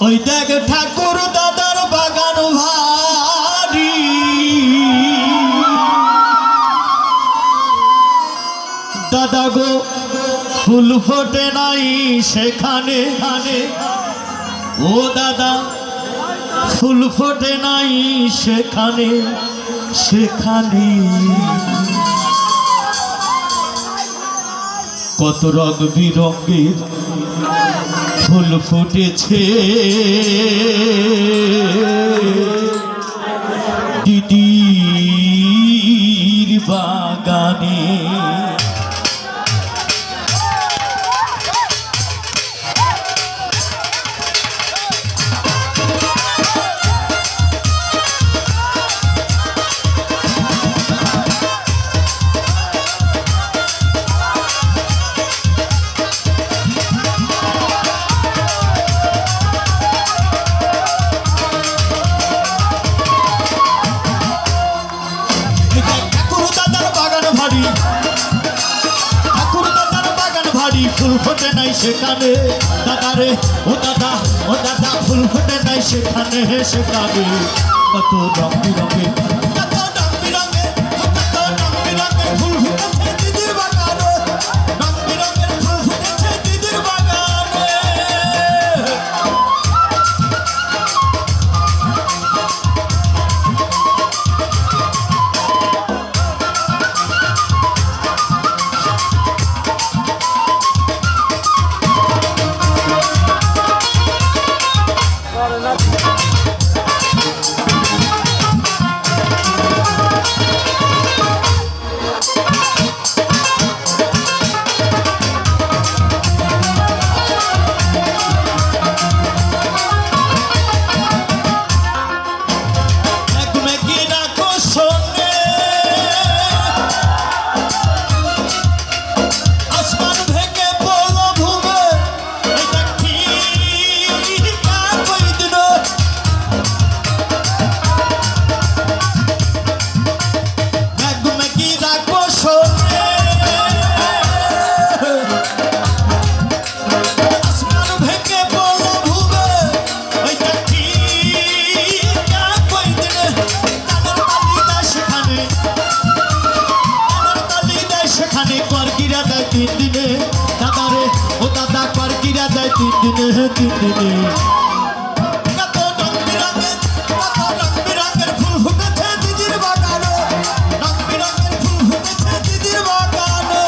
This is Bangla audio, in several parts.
ওই দেখ ঠাকুর দাদার বাগান ভারী, দাদা গো ফুল ফোটে নাই সেখানে, ও দাদা ফুল ফোটে নাই সেখানে সেখানে। কত রং বিরঙের ফুল ফুটেছে দিদির বাগানে। ফুল ফোটে নাই সেখানে দাদা রে, ও দাদা ফুল ফোটে নাই সেখানে সেখানে। কত রং বিরঙে ফুল ফুটেছে দিদির বাগানে, রং বিরঙের ফুল ফুটেছে দিদির বাগানে। तीन दिने दादा रे, ओ दादा कर गिरा जाए तीन दिने। कत रंग बिरंगेर फुल फुटेছে দিদির বাগানে, রং বিরঙের ফুল ফুটেছে দিদির বাগানে।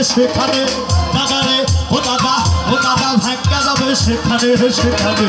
সেখানে দাদা রে, ও দাদা ভাগ্যা যাবে সেখানে সেখানে।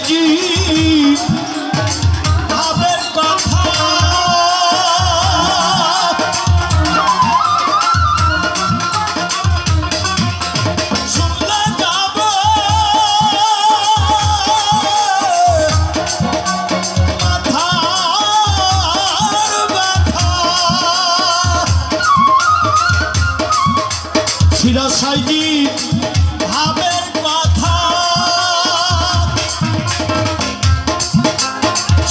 সাইজি ভাবের কথা শুনলে যাব মাথার ব্যথা সিরাজ সাইজি ভাবের কথা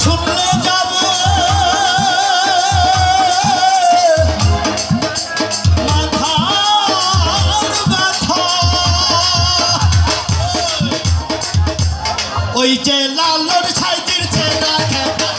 শুনলে যাব মাথার ব্যথা ওই যে লালন সাইজির ছেনা খেতা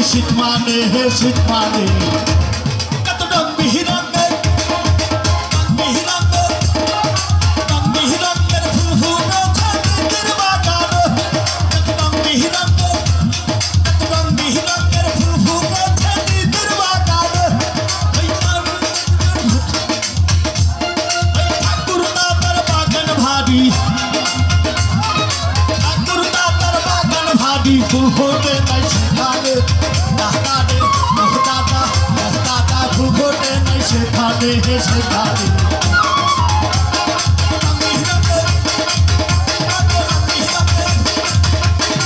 শীত মানে হে শীত মানে কত রঙ রঙের ফুল ফুটেছে নিজের বাগানে কত রঙ রঙের ফুল ফুটেছে নিজের বাগানে ঠাকুর দাদার বাগান ভারী ফুল ফোটে নাই সেখানে দাদা ফুল ফোটে নাই সেখানে সেখানে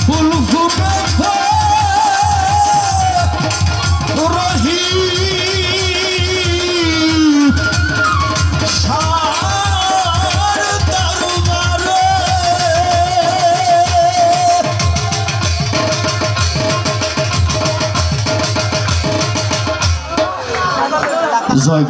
ফুল ফুটেছে রহি সার দরবারে জয় গুরু।